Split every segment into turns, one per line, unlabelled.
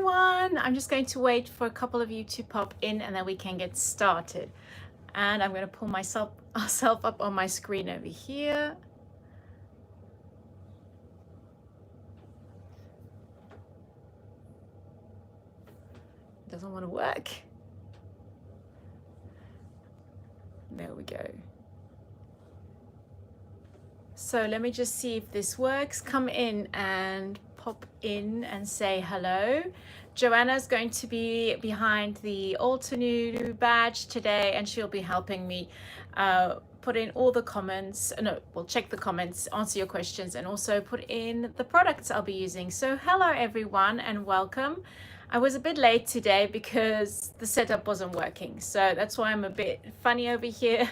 everyone. I'm just going to wait for a couple of you to pop in and then we can get started. And I'm going to pull myself up on my screen over here. Doesn't want to work. There we go. So let me just see if this works. Come in and pop in and say hello. Joanna's going to be behind the Altenew badge today, and she'll be helping me put in all the comments. No, we'll check the comments, answer your questions, and also put in the products I'll be using. So hello everyone and welcome. I was a bit late today because the setup wasn't working, so that's why I'm a bit funny over here.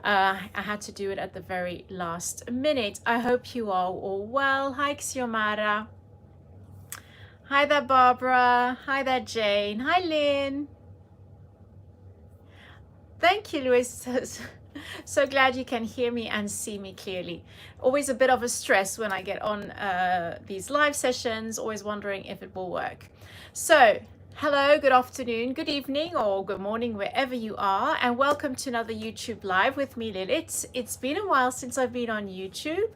I had to do it at the very last minute. I hope you are all well. Hi Xiomara. Hi there Barbara. Hi there Jane. Hi Lynn. Thank you Louise. So glad you can hear me and see me clearly. Always a bit of a stress when I get on these live sessions, always wondering if it will work. So hello, good afternoon, good evening, or good morning, wherever you are, and welcome to another YouTube Live with me, Lilith. It's been a while since I've been on YouTube.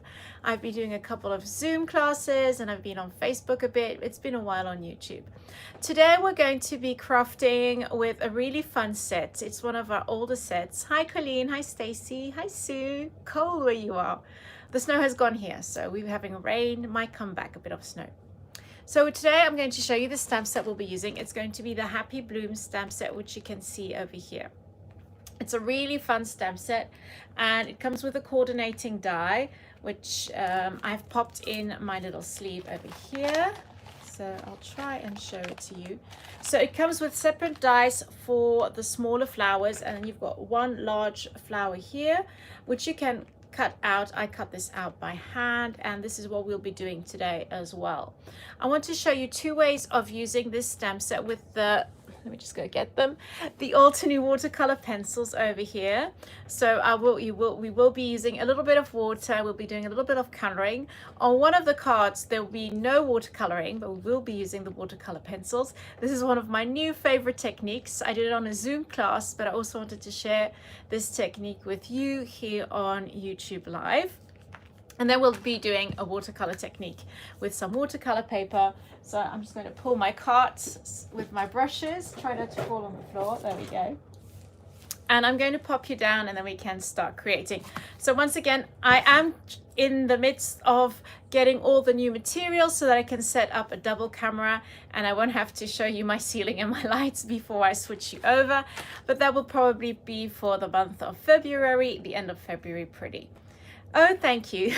I've been doing a couple of Zoom classes and I've been on Facebook a bit. It's been a while on YouTube. Today we're going to be crafting with a really fun set. It's one of our older sets. Hi Colleen, hi Stacy, hi Sue. Cold where you are. The snow has gone here, so we're having rain, might come back a bit of snow. So today I'm going to show you the stamp set we'll be using. It's going to be the Happy Bloom stamp set, which you can see over here. It's a really fun stamp set and it comes with a coordinating die, which I've popped in my little sleeve over here. So I'll try and show it to you. So it comes with separate dies for the smaller flowers, and you've got one large flower here, which you can cut out. I cut this out by hand, and this is what we'll be doing today as well. I want to show you two ways of using this stamp set with the, let me just go get them, the Altenew Watercolor Pencils over here. So we will be using a little bit of water. We'll be doing a little bit of coloring. On one of the cards there will be no watercoloring, but we will be using the watercolor pencils. This is one of my new favorite techniques. I did it on a Zoom class, but I also wanted to share this technique with you here on YouTube Live. And then we'll be doing a watercolor technique with some watercolor paper. So I'm just going to pull my cart with my brushes, try not to fall on the floor. There we go. And I'm going to pop you down and then we can start creating. So once again, I am in the midst of getting all the new materials so that I can set up a double camera and I won't have to show you my ceiling and my lights before I switch you over. But that will probably be for the month of February, the end of February pretty. Oh, thank you.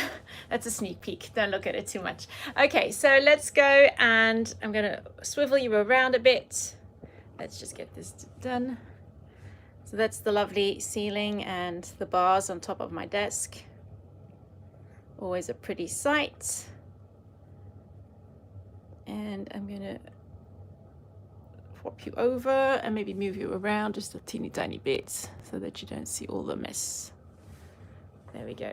That's a sneak peek. Don't look at it too much. Okay, so let's go and I'm going to swivel you around a bit. Let's just get this done. So that's the lovely ceiling and the bars on top of my desk. Always a pretty sight. And I'm going to flop you over and maybe move you around just a teeny tiny bit so that you don't see all the mess. There we go.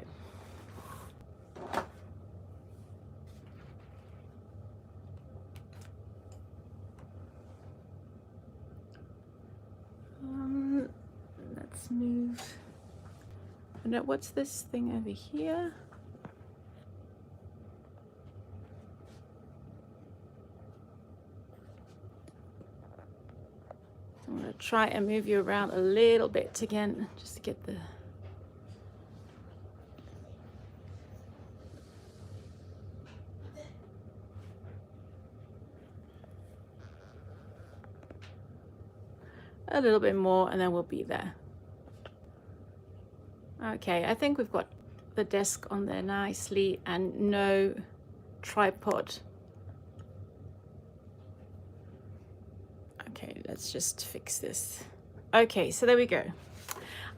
Let's move. I know, what's this thing over here? I'm going to try and move you around a little bit again, just to get the a little bit more and then we'll be there. Okay, I think we've got the desk on there nicely and no tripod. Okay, let's just fix this. Okay, so there we go.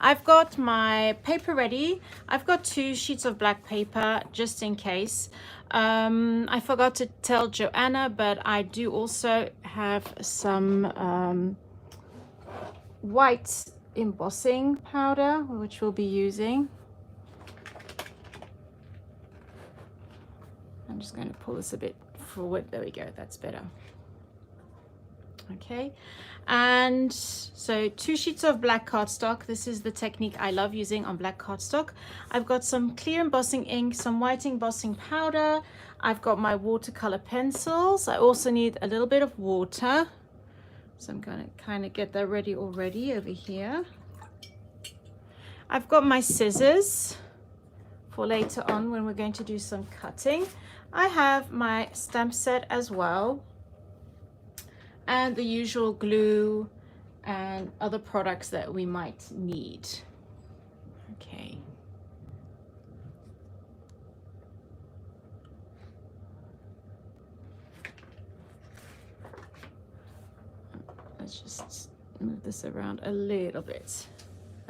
I've got my paper ready. I've got 2 sheets of black paper just in case. I forgot to tell Joanna, but I do also have some white embossing powder, which we'll be using. I'm just going to pull this a bit forward. There we go. That's better. Okay, and so 2 sheets of black cardstock. This is the technique I love using on black cardstock. I've got some clear embossing ink, some white embossing powder. I've got my watercolor pencils. I also need a little bit of water, so I'm going to kind of get that ready already over here. I've got my scissors for later on when we're going to do some cutting. I have my stamp set as well, and the usual glue and other products that we might need. Okay. Let's just move this around a little bit.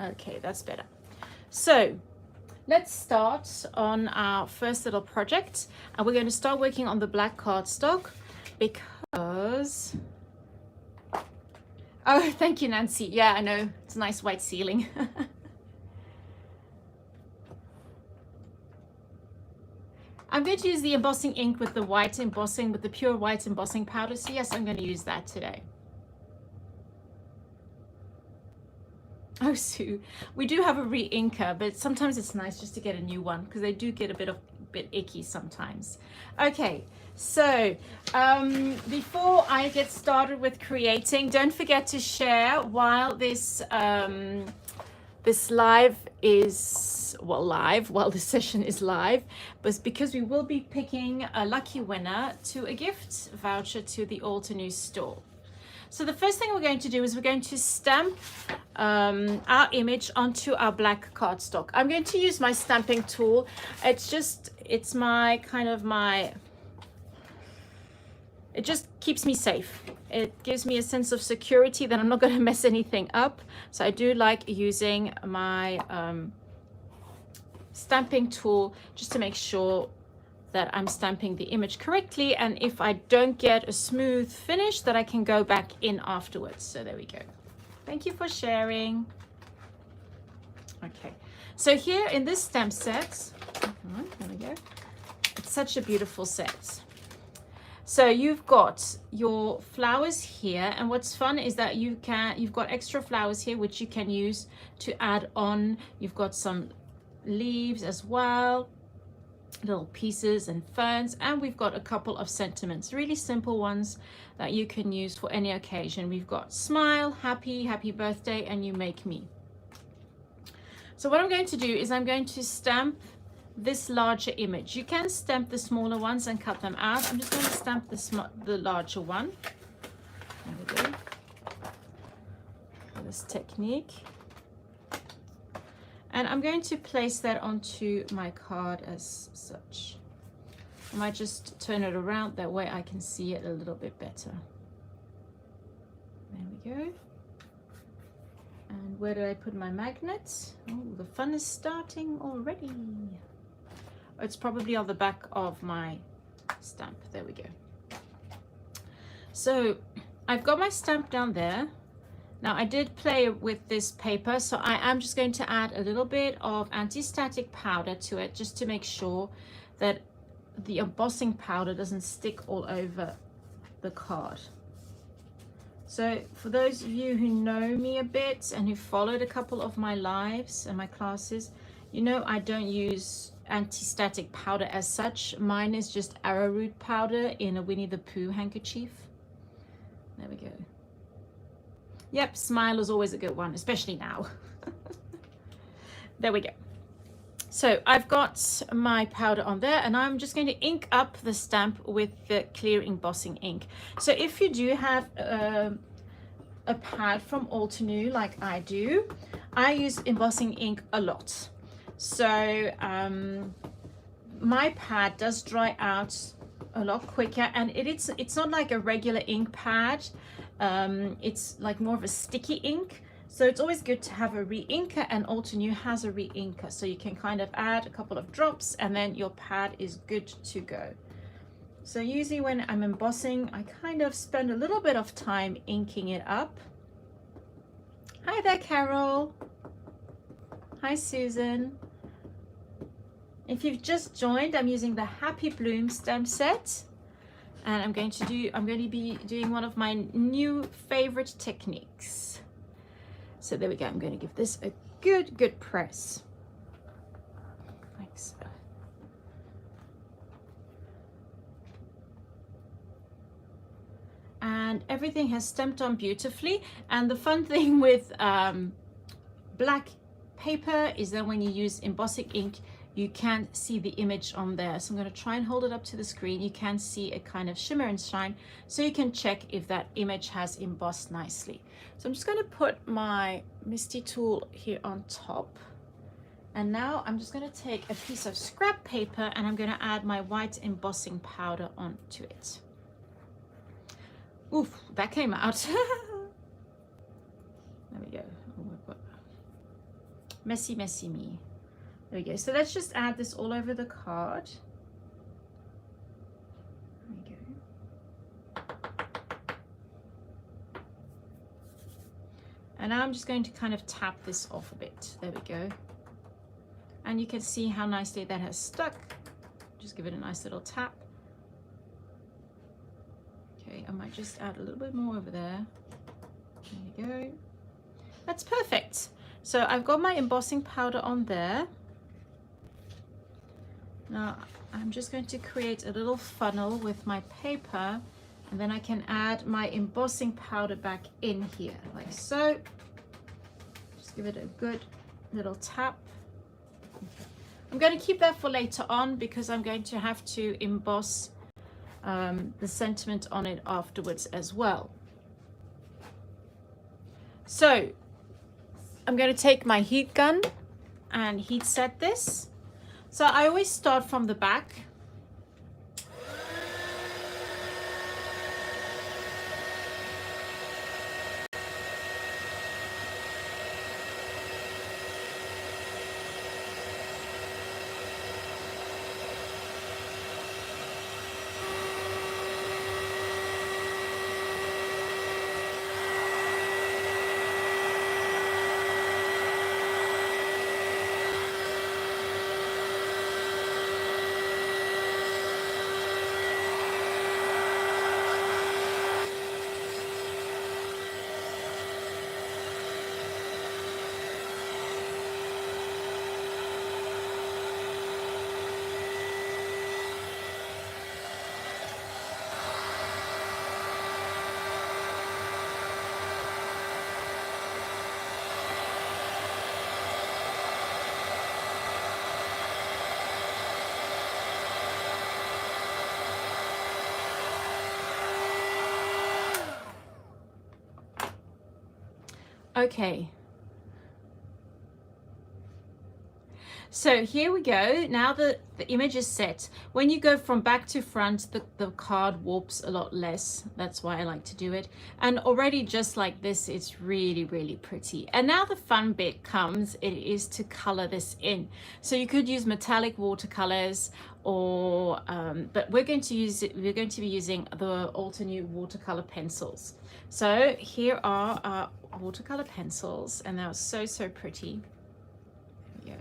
Okay, that's better. So let's start on our first little project, and we're going to start working on the black cardstock because, oh, thank you, Nancy. Yeah, I know, it's a nice white ceiling. I'm going to use the embossing ink with the white embossing, with the pure white embossing powder. So yes, I'm going to use that today. Oh, Sue, we do have a re-inker, but sometimes it's nice just to get a new one because they do get a bit icky sometimes. Okay, so before I get started with creating, don't forget to share while this this live is, well, live, while the session is live, but because we will be picking a lucky winner to a gift voucher to the Altenew store. So the first thing we're going to do is we're going to stamp our image onto our black cardstock. I'm going to use my stamping tool. It's my kind of it just keeps me safe. It gives me a sense of security that I'm not going to mess anything up. So I do like using my stamping tool just to make sure that I'm stamping the image correctly, and if I don't get a smooth finish, that I can go back in afterwards. So there we go. Thank you for sharing. Okay, so here in this stamp set, there we go. It's such a beautiful set. So you've got your flowers here, and what's fun is that you've got extra flowers here which you can use to add on. You've got some leaves as well, little pieces and ferns, and we've got a couple of sentiments, really simple ones that you can use for any occasion. We've got smile, happy, happy birthday, and you make me. So what I'm going to do is I'm going to stamp this larger image. You can stamp the smaller ones and cut them out. I'm just going to stamp the larger one. There we go. For this technique. And I'm going to place that onto my card as such. I might just turn it around, that way I can see it a little bit better. There we go. And where do I put my magnet? Oh, the fun is starting already. It's probably on the back of my stamp. There we go. So I've got my stamp down there. Now I did play with this paper, so I am just going to add a little bit of anti-static powder to it, just to make sure that the embossing powder doesn't stick all over the card. So for those of you who know me a bit and who followed a couple of my lives and my classes, you know I don't use anti-static powder as such. Mine is just arrowroot powder in a Winnie the Pooh handkerchief. There we go. Yep, smile is always a good one, especially now. There we go. So I've got my powder on there, and I'm just going to ink up the stamp with the clear embossing ink. So if you do have a pad from Altenew like I do, I use embossing ink a lot. So my pad does dry out a lot quicker, and it's not like a regular ink pad. It's like more of a sticky ink, so it's always good to have a re-inker, and Altenew has a re-inker, so you can kind of add a couple of drops and then your pad is good to go. So usually when I'm embossing, I kind of spend a little bit of time inking it up. Hi there, Carol. Hi, Susan. If you've just joined, I'm using the Happy Bloom stamp set. And I'm going to be doing one of my new favorite techniques. So there we go. I'm going to give this a good press. Like so. And everything has stamped on beautifully. And the fun thing with black paper is that when you use embossing ink, you can't see the image on there. So I'm going to try and hold it up to the screen. You can see a kind of shimmer and shine, so you can check if that image has embossed nicely. So I'm just going to put my Misty tool here on top. And now I'm just going to take a piece of scrap paper and I'm going to add my white embossing powder onto it. Oof, that came out. There we go. Messy me. There we go. So let's just add this all over the card. There we go. And now I'm just going to kind of tap this off a bit. There we go. And you can see how nicely that has stuck. Just give it a nice little tap. Okay, I might just add a little bit more over there. There we go. That's perfect. So I've got my embossing powder on there. Now I'm just going to create a little funnel with my paper, and then I can add my embossing powder back in here, like so. Just give it a good little tap. I'm going to keep that for later on because I'm going to have to emboss the sentiment on it afterwards as well. So I'm going to take my heat gun and heat set this. So I always start from the back. Okay, so here we go. Now the image is set. When you go from back to front, the card warps a lot less. That's why I like to do it. And already just like this, it's really pretty. And now the fun bit comes, it is to color this in. So you could use metallic watercolors, or but we're going to be using the Altenew Watercolor Pencils. So here are our watercolor pencils, and they're so pretty. There we go.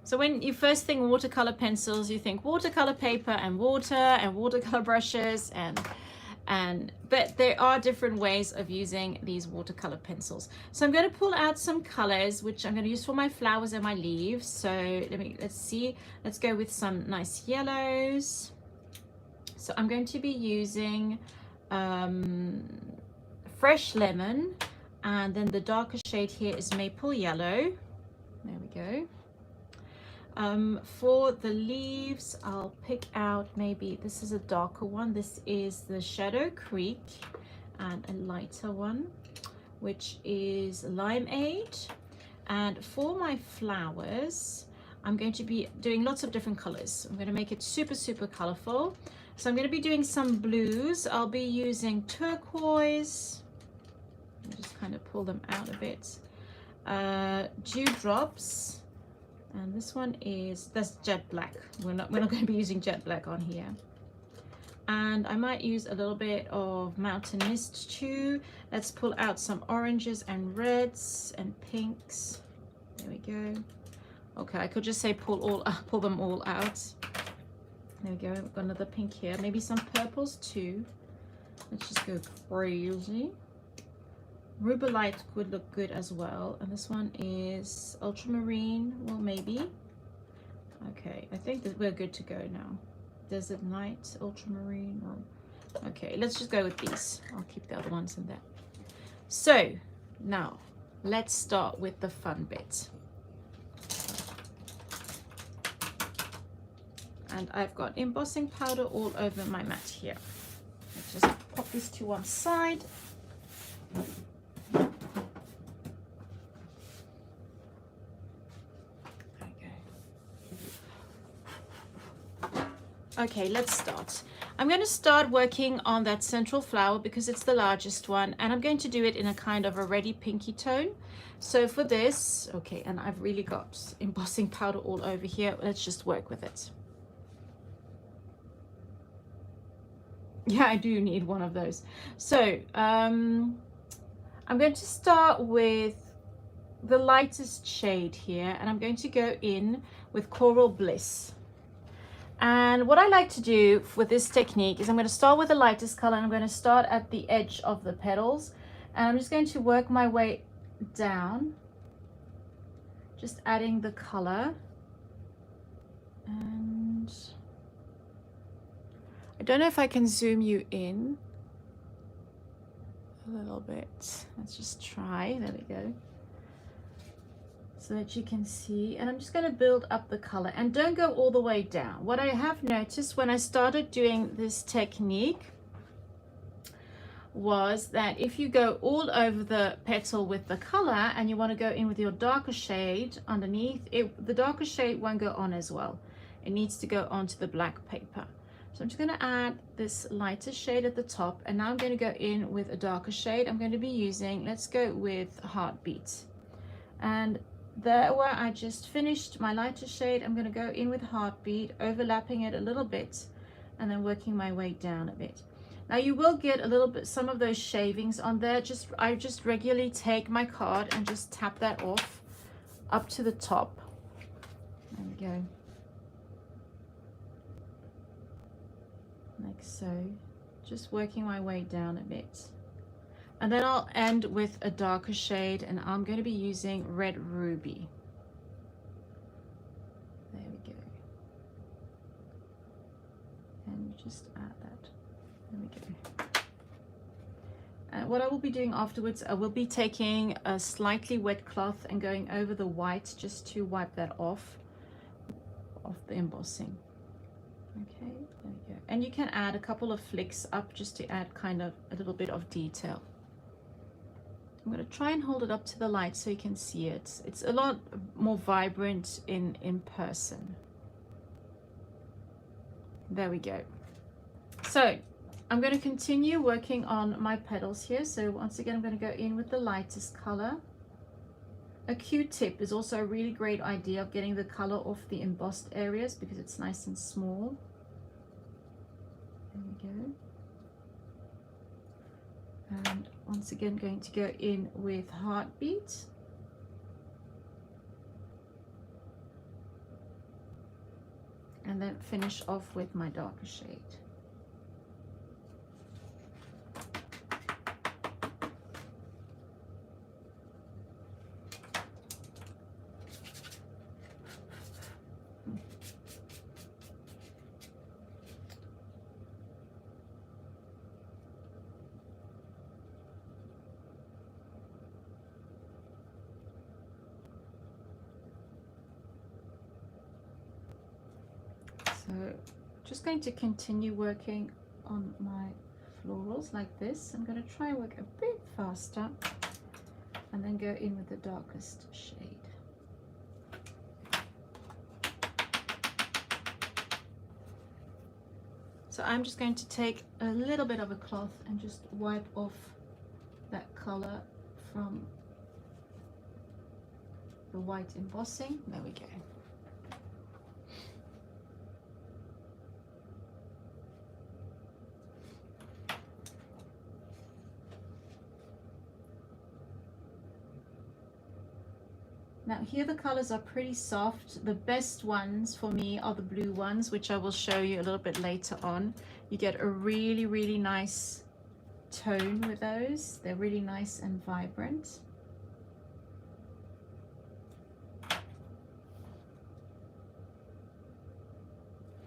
So when you first think watercolor pencils, you think watercolor paper and watercolor brushes but there are different ways of using these watercolor pencils. So I'm going to pull out some colors which I'm going to use for my flowers and my leaves. So let's see. Let's go with some nice yellows. So I'm going to be using fresh lemon, and then the darker shade here is maple yellow. There we go. For the leaves, I'll pick out, maybe this is a darker one. This is the Shadow Creek, and a lighter one, which is Limeade. And for my flowers, I'm going to be doing lots of different colors. I'm going to make it super colorful. So I'm going to be doing some blues. I'll be using turquoise. Let me just kind of pull them out a bit. Dewdrops, and this one that's jet black. We're not going to be using jet black on here. And I might use a little bit of Mountain Mist too. Let's pull out some oranges and reds and pinks. There we go. Okay, I could just say pull them all out. There we go. We've got another pink here. Maybe some purples too. Let's just go crazy. Rubelite would look good as well. And this one is ultramarine. Well, maybe. Okay, I think that we're good to go now. Desert Night, ultramarine. Okay, let's just go with these. I'll keep the other ones in there. So now let's start with the fun bit. And I've got embossing powder all over my mat here. Let's just pop this to one side. Okay, let's start. I'm going to start working on that central flower because it's the largest one, and I'm going to do it in a kind of a reddy pinky tone. So for this, okay, and I've really got embossing powder all over here. Let's just work with it. Yeah, I do need one of those. So I'm going to start with the lightest shade here, and I'm going to go in with Coral Bliss. And what I like to do with this technique is I'm going to start with the lightest color, and I'm going to start at the edge of the petals, and I'm just going to work my way down, just adding the color. And I don't know if I can zoom you in a little bit. Let's just try. There we go. So that you can see, and I'm just going to build up the color, and don't go all the way down. What I have noticed when I started doing this technique was that if you go all over the petal with the color and you want to go in with your darker shade underneath it, the darker shade won't go on as well. It needs to go onto the black paper. So I'm just going to add this lighter shade at the top, and now I'm going to go in with a darker shade. I'm going to be using, let's go with Heartbeat. And there where I just finished my lighter shade, I'm going to go in with Heartbeat, overlapping it a little bit, and then working my way down a bit. Now you will get a little bit, some of those shavings on there. I just regularly take my card and just tap that off up to the top. There we go. Like so. Just working my way down a bit. And then I'll end with a darker shade, and I'm going to be using Red Ruby. There we go. And just add that. There we go. And what I will be doing afterwards, I will be taking a slightly wet cloth and going over the white just to wipe that off the embossing. Okay, there we go. And you can add a couple of flicks up just to add kind of a little bit of detail. I'm going to try and hold it up to the light so you can see it. It's a lot more vibrant in person. There we go. So I'm going to continue working on my petals here. So once again, I'm going to go in with the lightest color. A Q-tip is also a really great idea of getting the color off the embossed areas because it's nice and small. There we go. And once again, going to go in with Heartbeat. And then finish off with my darker shade. So just going to continue working on my florals like this. I'm going to try and work a bit faster and then go in with the darkest shade. So I'm just going to take a little bit of a cloth and just wipe off that color from the white embossing. There we go. Now here the colors are pretty soft. The best ones for me are the blue ones, which I will show you a little bit later on. You get a really, really nice tone with those. They're really nice and vibrant.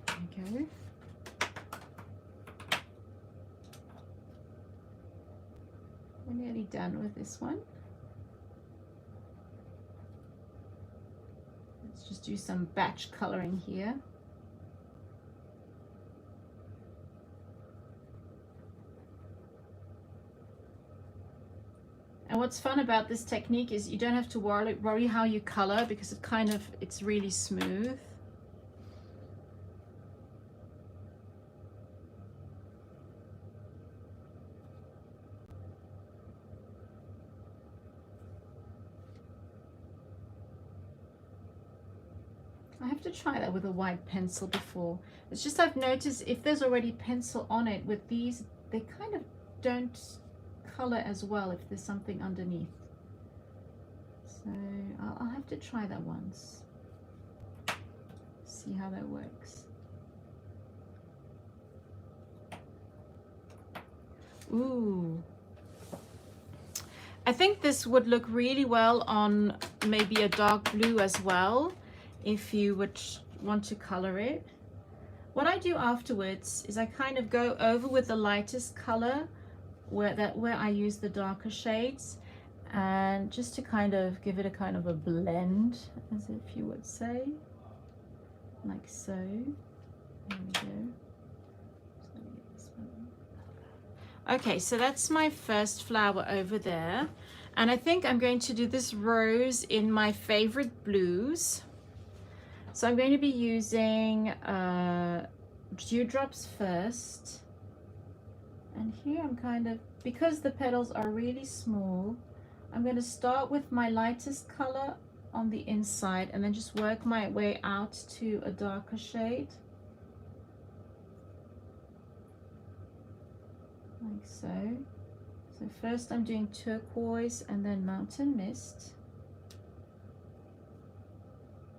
Okay. We're nearly done with this one. Let's just do some batch coloring here. And what's fun about this technique is you don't have to worry how you color, because it's really smooth. I have to try that with a white pencil before. It's just I've noticed if there's already pencil on it, with these, they kind of don't color as well if there's something underneath. So I'll have to try that once. See how that works. Ooh. I think this would look really well on maybe a dark blue as well, if you would want to color it. What I do afterwards is I kind of go over with the lightest color where I use the darker shades, and just to kind of give it a kind of a blend, as if you would say, like so. There we go. Okay, so that's my first flower over there, and I think I'm going to do this rose in my favorite blues. So I'm going to be using dewdrops first, and here I'm kind of, because the petals are really small, I'm going to start with my lightest color on the inside and then just work my way out to a darker shade, like so. So first I'm doing turquoise and then mountain mist.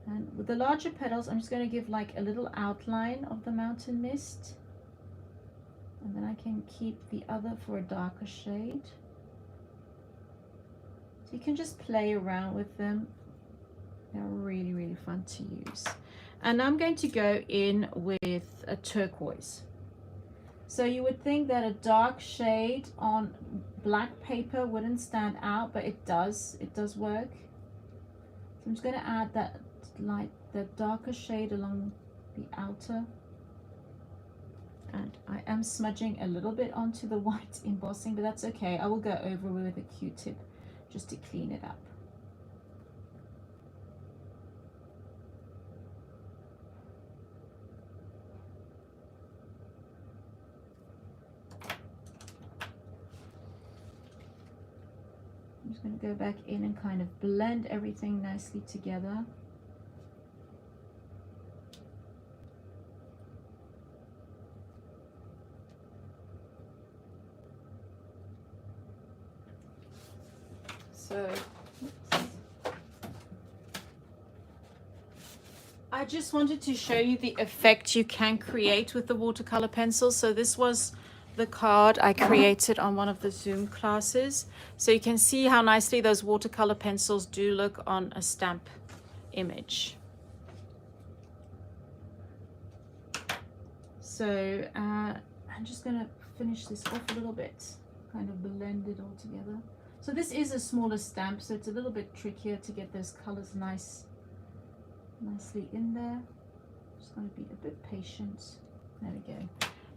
And with the larger petals, I'm just going to give like a little outline of the mountain mist. And then I can keep the other for a darker shade. So you can just play around with them. They're really, really fun to use. And I'm going to go in with a turquoise. So you would think that a dark shade on black paper wouldn't stand out, but it does. It does work. So I'm just going to add that darker shade along the outer, and I am smudging a little bit onto the white embossing, but that's okay. I will go over with a Q-tip just to clean it up. I'm just going to go back in and kind of blend everything nicely together. So I just wanted to show you the effect you can create with the watercolor pencils. So this was the card I created on one of the Zoom classes. So you can see how nicely those watercolor pencils do look on a stamp image. So I'm just going to finish this off a little bit, kind of blend it all together. So this is a smaller stamp, so it's a little bit trickier to get those colors nicely in there. Just going to be a bit patient. There we go.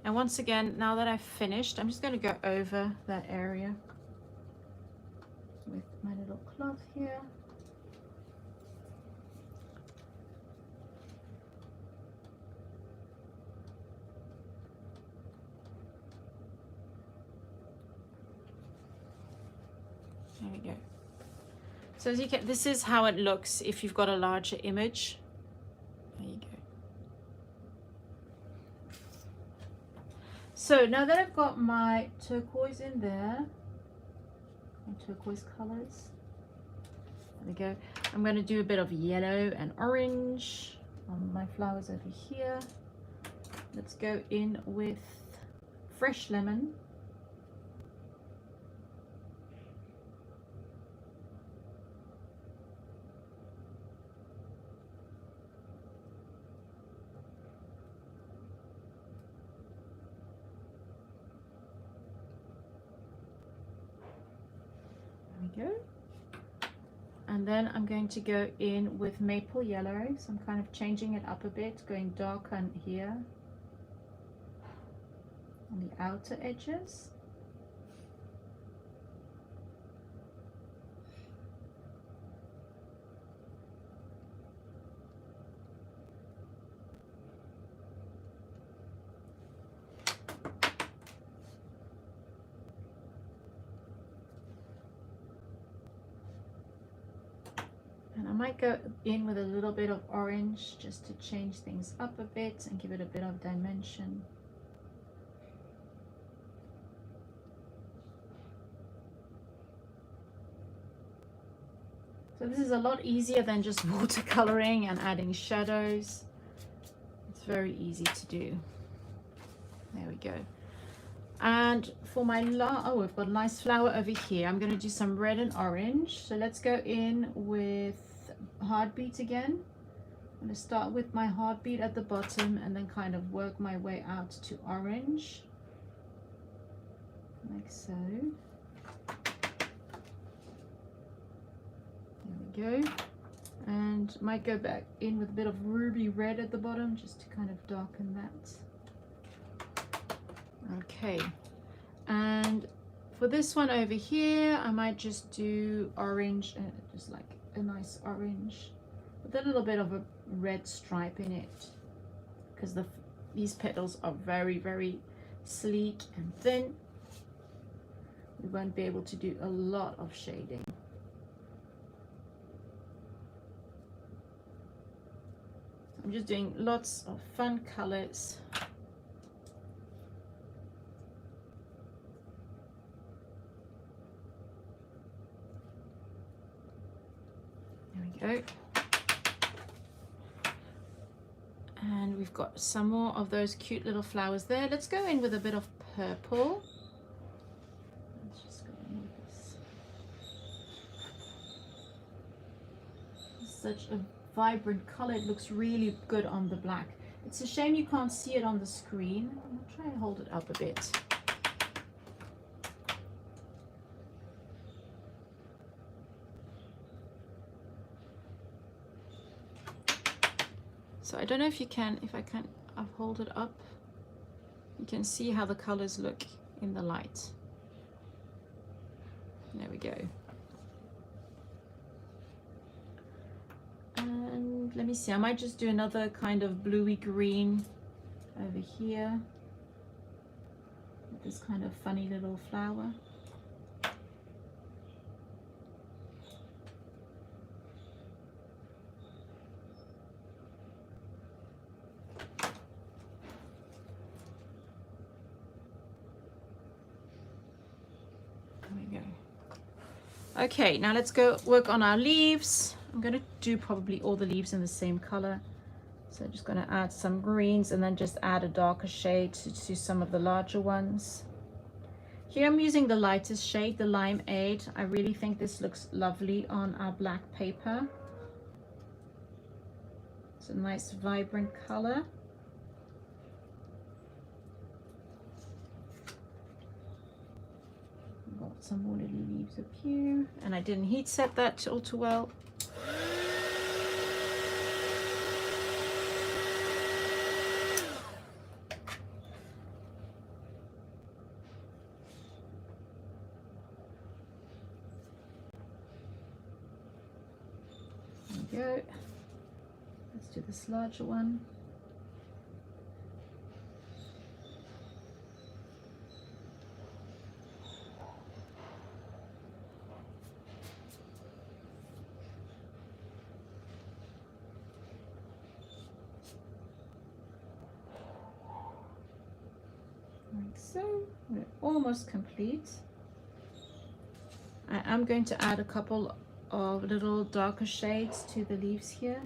And once again, now that I've finished, I'm just going to go over that area with my little cloth here. There we go. So as you can, this is how it looks if you've got a larger image. There you go. So now that I've got my turquoise in there, my turquoise colors, There we go. I'm going to do a bit of yellow and orange on my flowers over here. Let's go in with fresh lemon. There we go. And then I'm going to go in with maple yellow, so I'm kind of changing it up a bit, going dark on here on the outer edges. And I might go in with a little bit of orange just to change things up a bit and give it a bit of dimension. So this is a lot easier than just watercoloring and adding shadows. It's very easy to do. There we go. And for my oh, we've got a nice flower over here. I'm going to do some red and orange. So let's go in with heartbeat again. I'm going to start with my heartbeat at the bottom and then kind of work my way out to orange, like so. There we go. And might go back in with a bit of ruby red at the bottom just to kind of darken that. Okay, and for this one over here, I might just do orange, just like a nice orange with a little bit of a red stripe in it, because these petals are very, very sleek and thin. We won't be able to do a lot of shading. I'm just doing lots of fun colors. Go. And we've got some more of those cute little flowers there. Let's go in with a bit of purple. Let's just go in with this. It's such a vibrant color. It looks really good on the black. It's a shame you can't see it on the screen. I'll try and hold it up a bit. So I don't know if you can, I'll hold it up. You can see how the colors look in the light. There we go. And let me see, I might just do another kind of bluey green over here with this kind of funny little flower. Okay, now let's go work on our leaves. I'm going to do probably all the leaves in the same color. So I'm just going to add some greens and then just add a darker shade to some of the larger ones. Here I'm using the lightest shade, the Limeade. I really think this looks lovely on our black paper. It's a nice vibrant color. Got some more little leaves up here, and I didn't heat set that all too well. There we go. Let's do this larger one. Like so, we're almost complete. I am going to add a couple of little darker shades to the leaves here,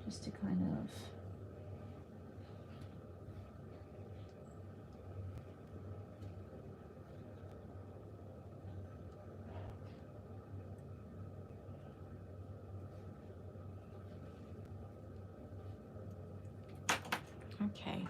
just to kind of okay.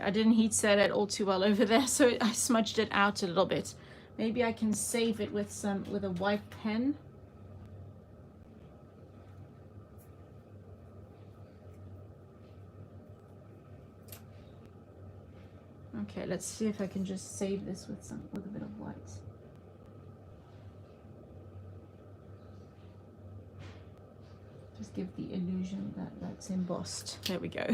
I didn't heat set it all too well over there, so I smudged it out a little bit. Maybe I can save it with a white pen. Okay, let's see if I can just save this with a bit of white. Just give the illusion that that's embossed. There we go.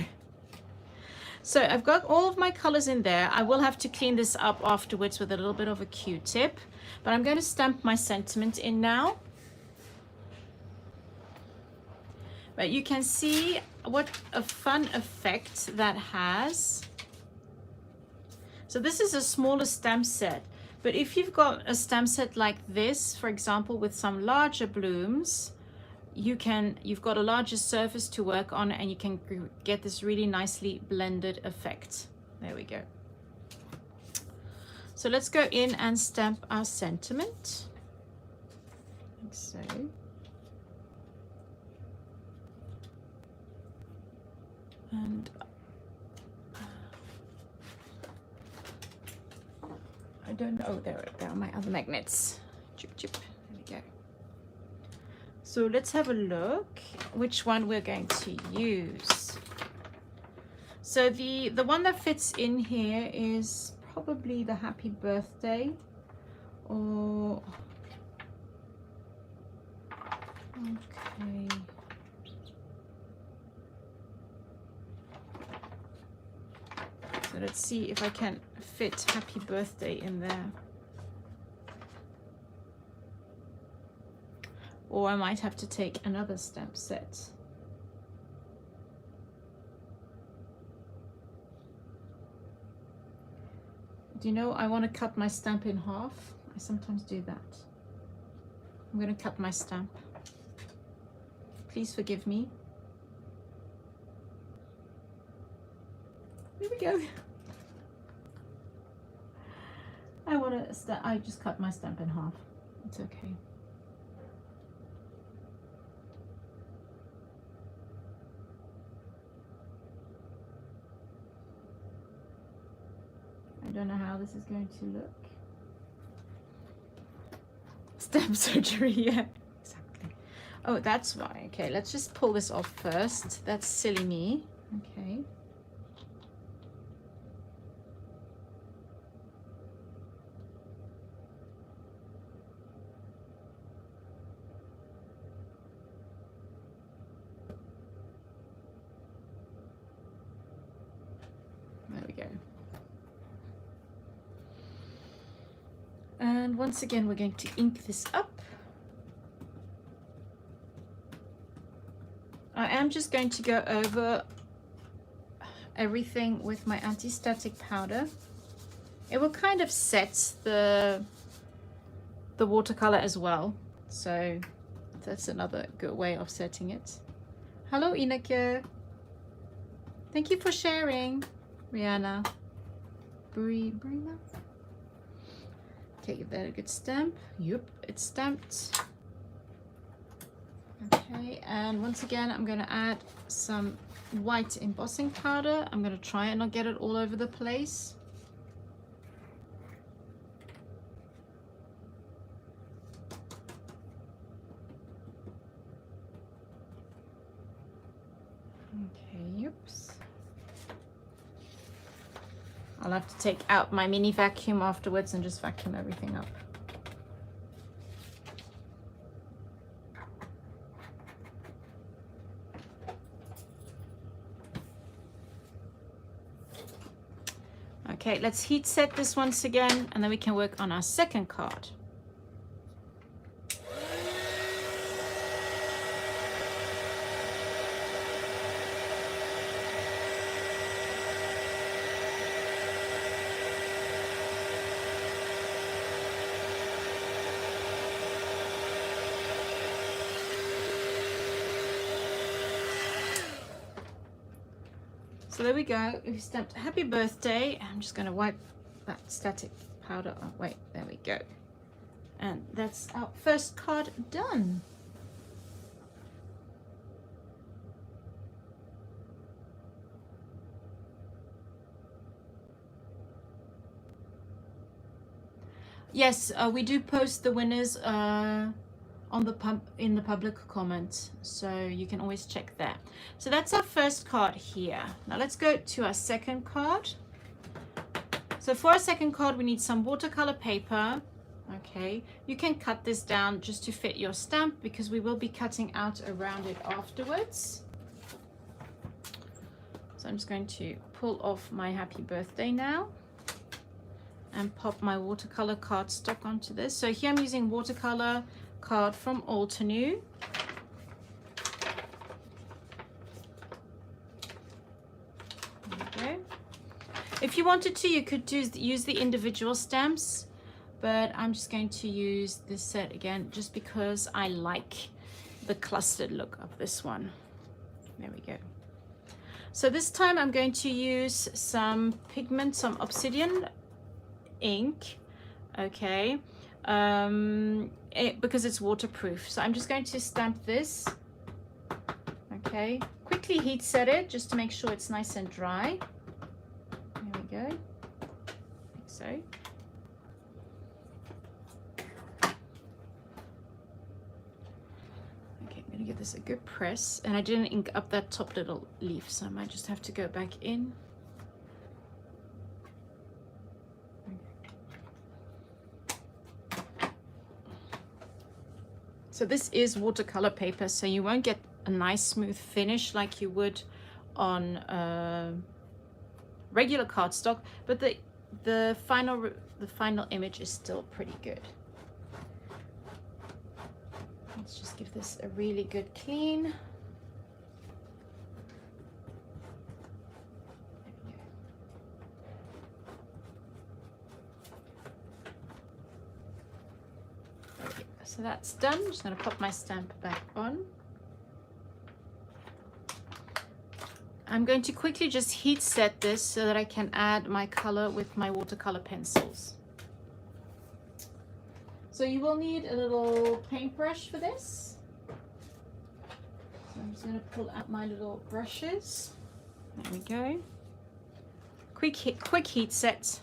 So I've got all of my colors in there. I will have to clean this up afterwards with a little bit of a Q-tip, but I'm going to stamp my sentiment in now. But you can see what a fun effect that has. So this is a smaller stamp set, but if you've got a stamp set like this, for example, with some larger blooms, you've got a larger surface to work on, and you can get this really nicely blended effect. There we go. So let's go in and stamp our sentiment, like so. And I don't know, there are my other magnets. Chip, chip. There we go. So let's have a look which one we're going to use. So the one that fits in here is probably the happy birthday, or okay. So let's see if I can fit happy birthday in there. Or I might have to take another stamp set. Do you know, I want to cut my stamp in half. I sometimes do that. I'm going to cut my stamp. Please forgive me. Here we go. I just cut my stamp in half. It's okay. I don't know how this is going to look. Stamp surgery, yeah, exactly. Oh, that's why. Okay, let's just pull this off first. That's silly me. Okay. There we go. And once again, we're going to ink this up. I am just going to go over everything with my anti-static powder. It will kind of set the watercolor as well. So that's another good way of setting it. Hello, Ineke. Thank you for sharing, Rihanna. Brina. Okay, give that a good stamp. Yep, it's stamped. Okay, and once again, I'm going to add some white embossing powder. I'm going to try and not get it all over the place. Okay, oops. I'll have to take out my mini vacuum afterwards and just vacuum everything up. Okay, let's heat set this once again, and then we can work on our second card. So there we go. We've stamped happy birthday. I'm just going to wipe that static powder. Oh, wait, there we go. And that's our first card done. Yes, we do post the winners on the in the public comment, so you can always check that. So that's our first card here. Now let's go to our second card. So for our second card, we need some watercolor paper. Okay, you can cut this down just to fit your stamp, because we will be cutting out around it afterwards. So I'm just going to pull off my happy birthday now and pop my watercolor cardstock onto this. So here I'm using watercolor card from Altenew. There we go. If you wanted to, you could use the individual stamps, but I'm just going to use this set again just because I like the clustered look of this one. There we go. So this time I'm going to use some pigment, some obsidian ink, okay, because it's waterproof. So I'm just going to stamp this, okay, quickly heat set it just to make sure it's nice and dry. There we go, like so. Okay, I'm gonna give this a good press, and I didn't ink up that top little leaf, so I might just have to go back in. So this is watercolor paper, so you won't get a nice smooth finish like you would on regular cardstock, but the final image is still pretty good. Let's just give this a really good clean. So that's done. I'm just going to pop my stamp back on. I'm going to quickly just heat set this so that I can add my color with my watercolor pencils. So you will need a little paintbrush for this. So I'm just going to pull out my little brushes. There we go. Quick heat set.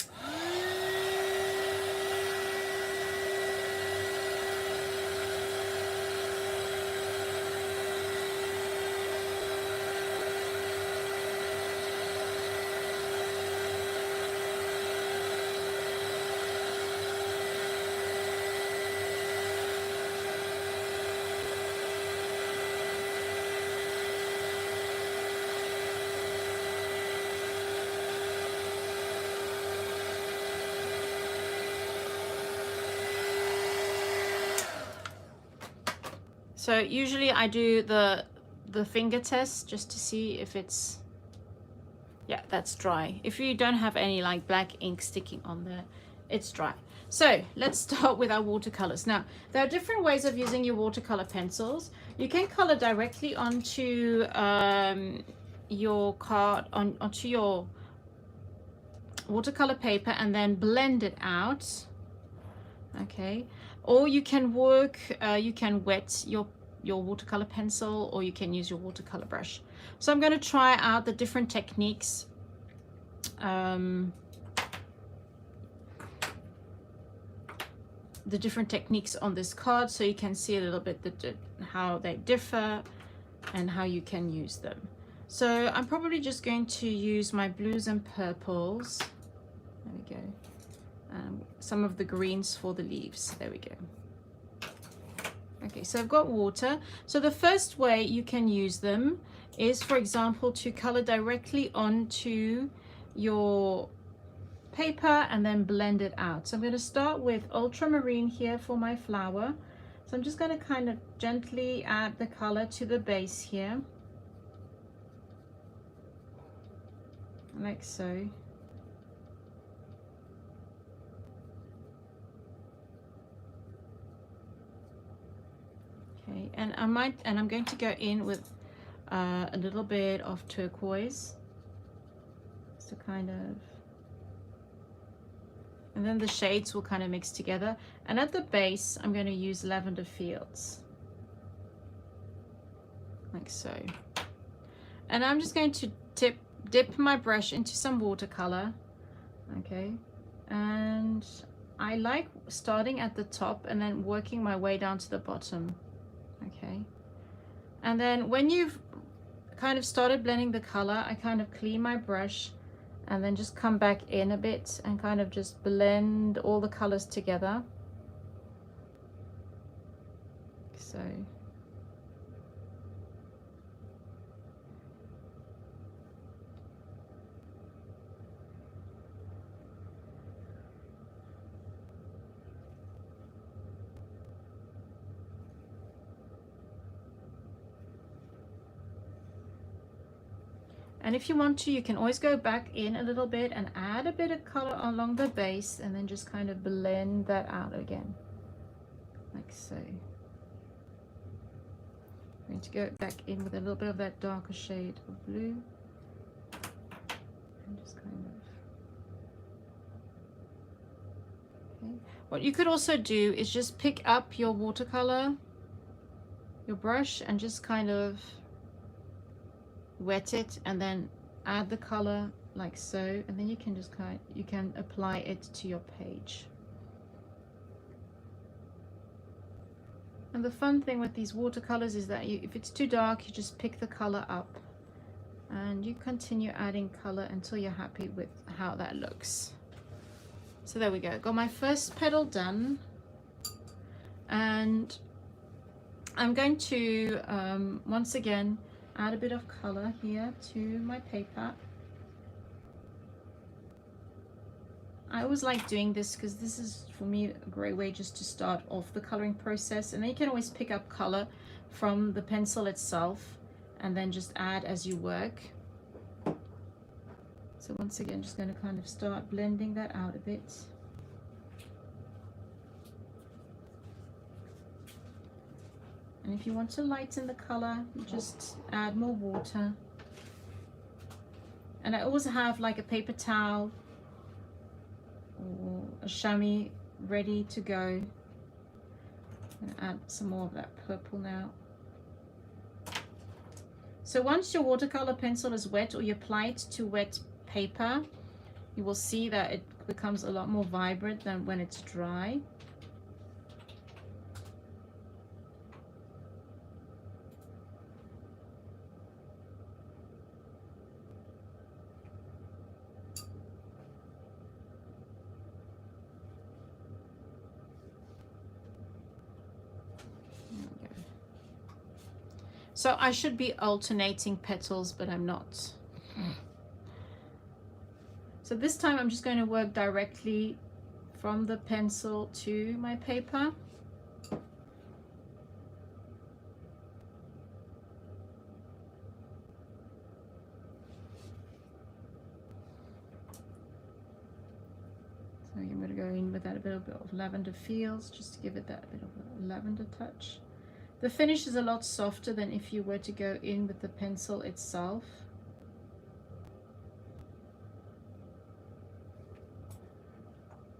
So usually I do the finger test just to see if it's, yeah, that's dry. If you don't have any like black ink sticking on there, it's dry. So let's start with our watercolors. Now, there are different ways of using your watercolor pencils. You can color directly onto your card, onto your watercolor paper, and then blend it out. Okay, or you can work, you can wet your watercolor pencil, or you can use your watercolor brush. So I'm going to try out the different techniques. The different techniques on this card, so you can see a little bit how they differ and how you can use them. So I'm probably just going to use my blues and purples. There we go. Some of the greens for the leaves. There we go. Okay, so I've got water. So the first way you can use them is, for example, to color directly onto your paper and then blend it out. So I'm going to start with ultramarine here for my flower. So I'm just going to kind of gently add the color to the base here, like so. Okay, and I'm going to go in with a little bit of turquoise, so kind of, and then the shades will kind of mix together. And at the base, I'm going to use lavender fields, like so. And I'm just going to dip my brush into some watercolor, okay? And I like starting at the top and then working my way down to the bottom, okay? And then when you've kind of started blending the color, I kind of clean my brush and then just come back in a bit and kind of just blend all the colors together. So. And if you want to, you can always go back in a little bit and add a bit of color along the base and then just kind of blend that out again, like so. I'm going to go back in with a little bit of that darker shade of blue and just kind of, okay. What you could also do is just pick up your watercolor, your brush, and just kind of wet it and then add the color like so, and then you can just you can apply it to your page. And the fun thing with these watercolors is that if it's too dark, you just pick the color up and you continue adding color until you're happy with how that looks. So there we go, got my first petal done, and I'm going to once again add a bit of color here to my paper. I always like doing this because this is, for me, a great way just to start off the coloring process, and then you can always pick up color from the pencil itself and then just add as you work. So once again, just going to kind of start blending that out a bit. And if you want to lighten the color, you just add more water. And I always have like a paper towel or a chamois ready to go. I'm going to add some more of that purple now. So once your watercolor pencil is wet, or you apply it to wet paper, you will see that it becomes a lot more vibrant than when it's dry. So I should be alternating petals, but I'm not. So this time I'm just going to work directly from the pencil to my paper. So I'm going to go in with that a little bit of lavender fields, just to give it that bit of a lavender touch. The finish is a lot softer than if you were to go in with the pencil itself.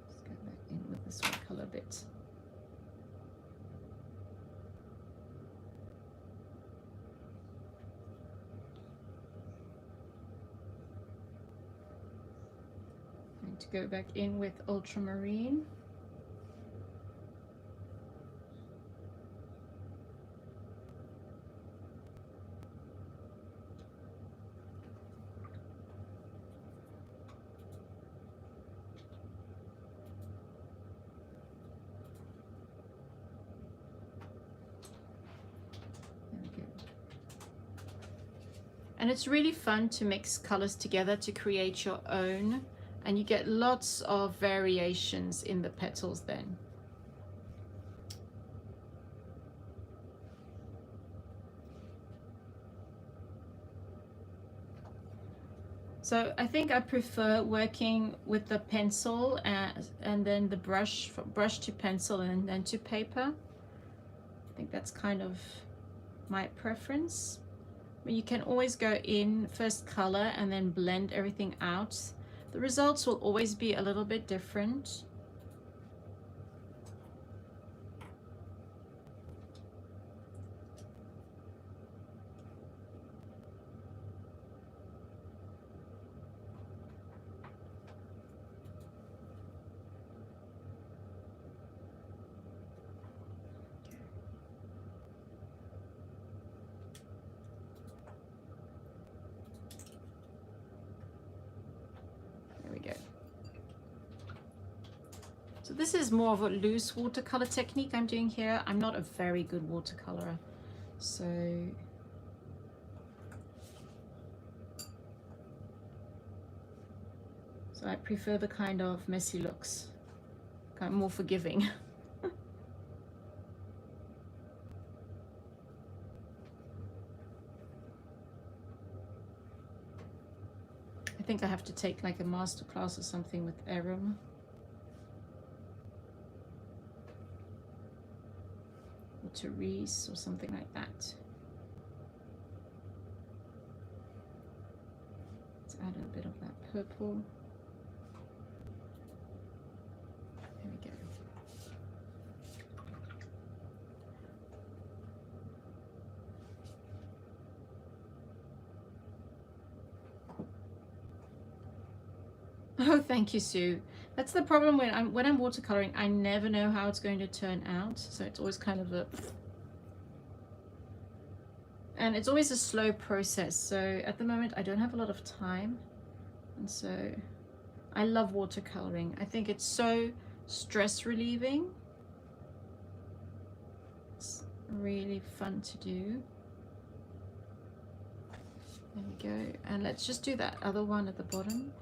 Let's go back in with this one color bit. I'm going to go back in with ultramarine. And it's really fun to mix colors together to create your own And you get lots of variations in the petals then. So I think I prefer working with the pencil and then the brush to pencil and then to paper. I think that's kind of my preference. But you can always go in first color and then blend everything out. The results will always be a little bit different. So this is more of a loose watercolor technique I'm doing here. I'm not a very good watercolorer, so I prefer the kind of messy looks, kind of more forgiving. I think I have to take like a master class or something with Arum. Therese or something like that. Let's add a bit of that purple. There we go. Oh, thank you, Sue. That's the problem when I'm watercoloring. I never know how it's going to turn out, so it's always kind of and it's always a slow process. So at the moment, I don't have a lot of time, and so I love watercoloring. I think it's so stress relieving. It's really fun to do. There we go, and let's just do that other one at the bottom.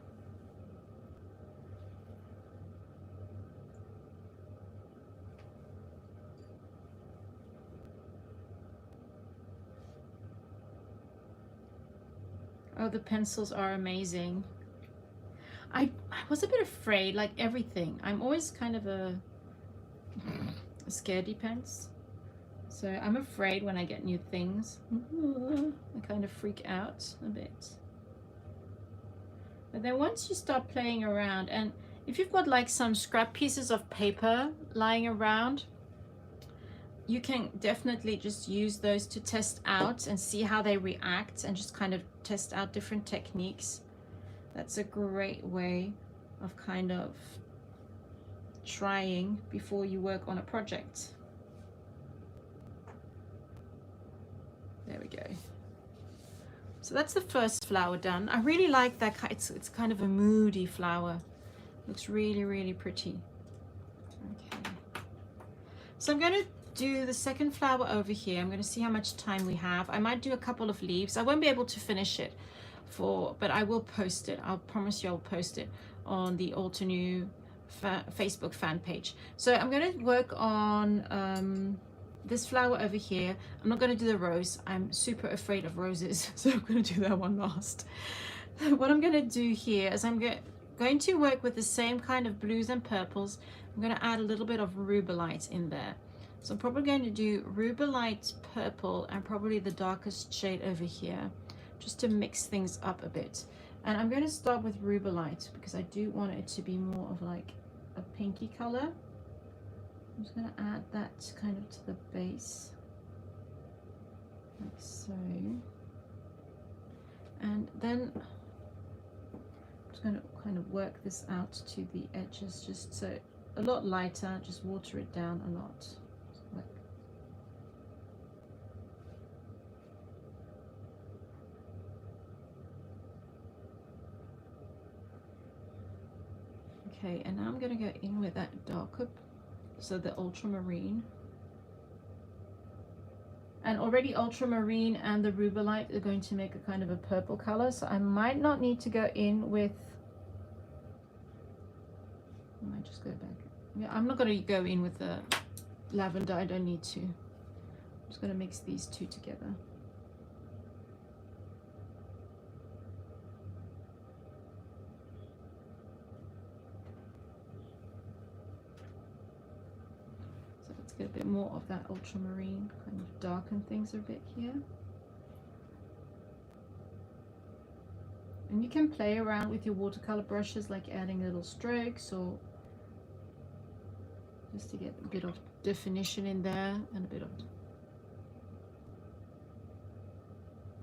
Oh, the pencils are amazing. I was a bit afraid, like everything. I'm always kind of a scaredy pants. So I'm afraid when I get new things. I kind of freak out a bit. But then once you start playing around, and if you've got like some scrap pieces of paper lying around, you can definitely just use those to test out and see how they react and just kind of test out different techniques. That's a great way of kind of trying before you work on a project. There we go. So that's the first flower done. I really like that. It's kind of a moody flower. Looks really, really pretty. Okay. So I'm going to do the second flower over here. I'm going to see how much time we have. I might do a couple of leaves. I won't be able to finish it but I will post it. I'll promise you I'll post it on the Altenew Facebook fan page. So I'm going to work on this flower over here. I'm not going to do the rose. I'm super afraid of roses, so I'm going to do that one last. What I'm going to do here is I'm going to work with the same kind of blues and purples. I'm going to add a little bit of rubellite in there. So I'm probably going to do rubellite purple and probably the darkest shade over here, just to mix things up a bit. And I'm going to start with rubellite because I do want it to be more of like a pinky color. I'm just going to add that kind of to the base, like so. And then I'm just going to kind of work this out to the edges, just so a lot lighter, just water it down a lot. Okay, and now I'm going to go in with that darker, so the ultramarine. And already ultramarine and the rubellite are going to make a kind of a purple color, so I might not need to go in with I might just go back. Yeah, I'm not going to go in with the lavender. I don't need to. I'm just going to mix these two together. So let's get a bit more of that ultramarine, kind of darken things a bit here. And you can play around with your watercolor brushes, like adding little strokes, or just to get a bit of definition in there and a bit of.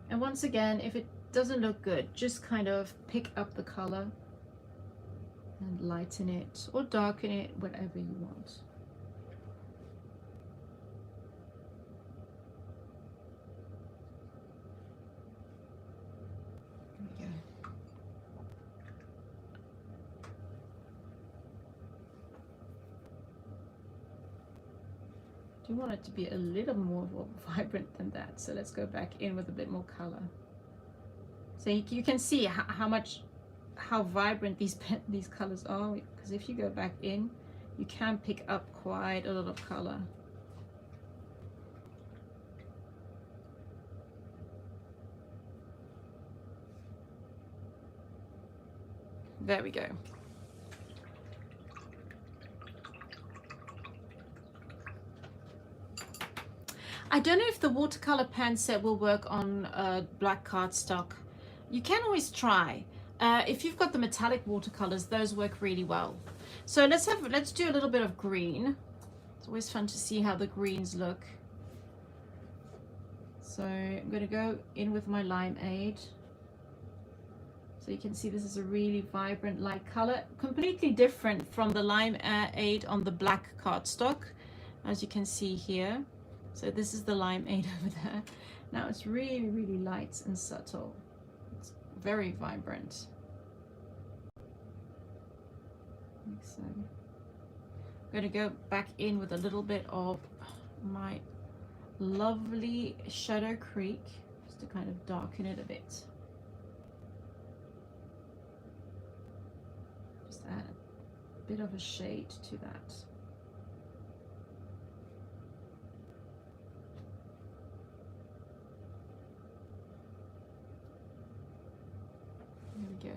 And once again, if it doesn't look good, just kind of pick up the color and lighten it or darken it, whatever you want. There we go. I do want it to be a little more vibrant than that, so let's go back in with a bit more color. So you can see how vibrant these colors are, because if you go back in, you can pick up quite a lot of color. There we go. I don't know if the watercolor pen set will work on black cardstock. You can always try. If you've got the metallic watercolors, those work really well. So let's do a little bit of green. It's always fun to see how the greens look. So I'm going to go in with my limeade. So you can see this is a really vibrant light color, completely different from the limeade on the black cardstock, as you can see here. So this is the limeade over there. Now it's really, really light and subtle. It's very vibrant. Like so. I'm going to go back in with a little bit of my lovely Shadow Creek, just to kind of darken it a bit. Just add a bit of a shade to that. There we go.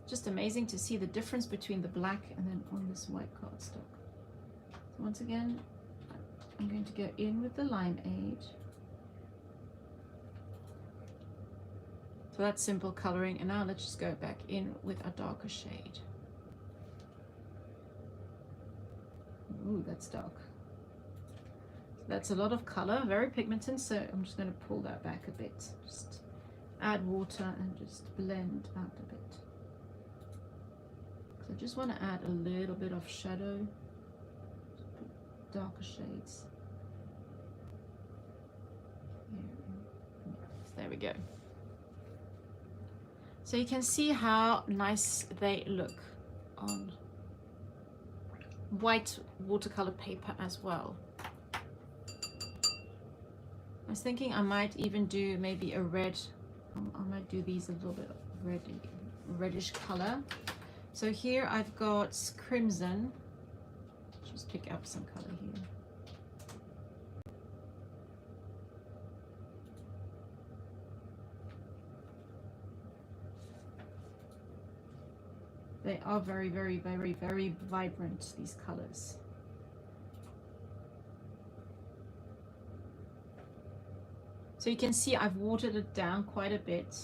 Just amazing to see the difference between the black and then on this white cardstock. So once again, I'm going to go in with the limeade. So that's simple coloring, and now let's just go back in with a darker shade. Ooh, that's dark. That's a lot of color, very pigmented, so I'm just going to pull that back a bit. Just add water and just blend out a bit. So I just want to add a little bit of shadow, darker shades. There we go. So you can see how nice they look on white watercolor paper as well. I was thinking I might even do maybe a red. I might do these a little bit reddish color. So here I've got crimson. Just pick up some color here. They are very, very, very, very vibrant, these colors. So you can see I've watered it down quite a bit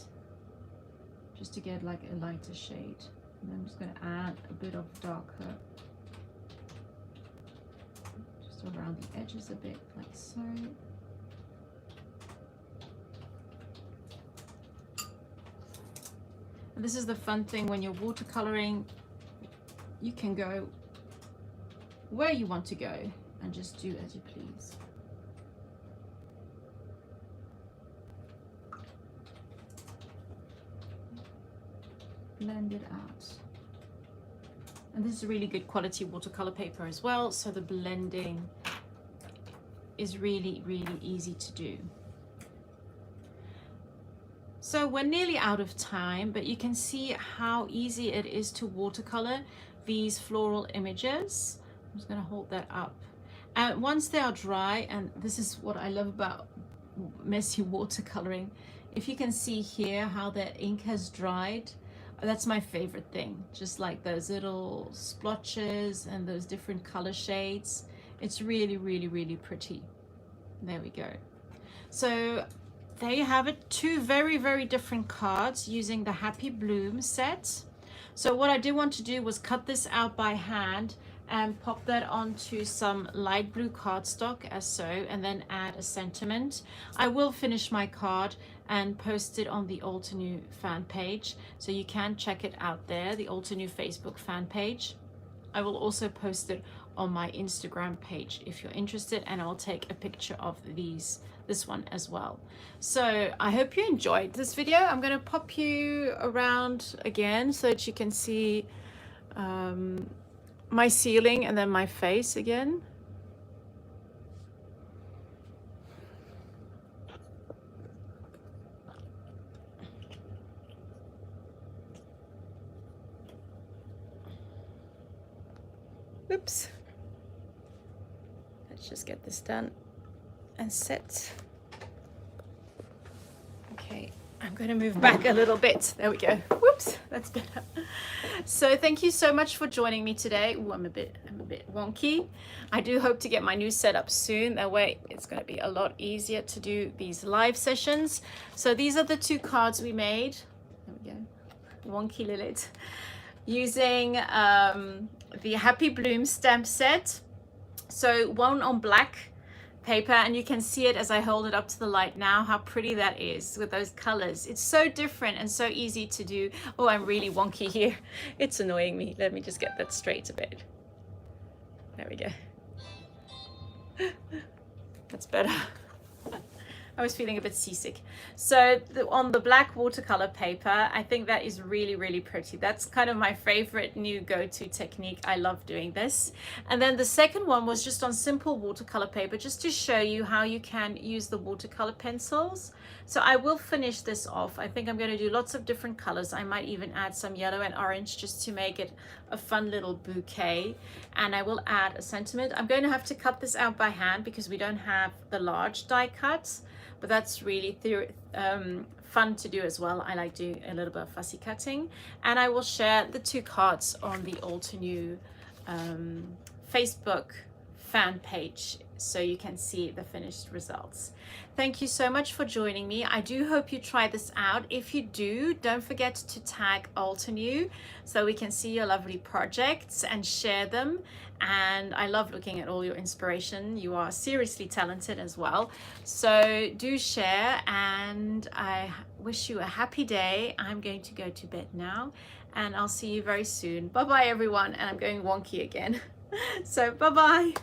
just to get like a lighter shade. And I'm just going to add a bit of darker just around the edges a bit, like so. And this is the fun thing when you're watercoloring, you can go where you want to go and just do as you please. Blend it out. And this is really good quality watercolor paper as well, so the blending is really, really easy to do. So we're nearly out of time, but you can see how easy it is to watercolor these floral images. I'm just going to hold that up. And once they are dry, and this is what I love about messy watercoloring, if you can see here how the ink has dried, that's my favorite thing. Just like those little splotches and those different color shades. It's really, really, really pretty. There we go. So there you have it, two very, very different cards using the Happy Bloom set. So what I did want to do was cut this out by hand and pop that onto some light blue cardstock as so, and then add a sentiment. I will finish my card and post it on the Altenew fan page, so you can check it out there, the Altenew Facebook fan page. I will also post it on my Instagram page if you're interested, and I'll take a picture of this one as well. So I hope you enjoyed this video. I'm going to pop you around again so that you can see my ceiling and then my face again. Oops. Let's just get this done and set. Okay, I'm going to move back a little bit. There we go. Whoops, that's better. So thank you so much for joining me today. Ooh, I'm a bit wonky. I do hope to get my new setup soon. That way it's going to be a lot easier to do these live sessions. So these are the two cards we made. There we go. Wonky Lilith. Using the Happy Bloom stamp set. So one on black paper, and you can see it as I hold it up to the light now, how pretty that is with those colors. It's so different and so easy to do. Oh, I'm really wonky here. It's annoying me. Let me just get that straight a bit. There we go. That's better. I was feeling a bit seasick. So on the black watercolor paper, I think that is really, really pretty. That's kind of my favorite new go-to technique. I love doing this. And then the second one was just on simple watercolor paper, just to show you how you can use the watercolor pencils. So I will finish this off. I think I'm going to do lots of different colors. I might even add some yellow and orange just to make it a fun little bouquet. And I will add a sentiment. I'm going to have to cut this out by hand because we don't have the large die cuts. But that's really fun to do as well. I like doing a little bit of fussy cutting. And I will share the two cards on the Altenew Facebook fan page so you can see the finished results. Thank you so much for joining me. I do hope you try this out. If you do, don't forget to tag Altenew so we can see your lovely projects and share them. And I love looking at all your inspiration. You are seriously talented as well. So do share, and I wish you a happy day. I'm going to go to bed now, and I'll see you very soon. Bye-bye, everyone. And I'm going wonky again. So bye-bye.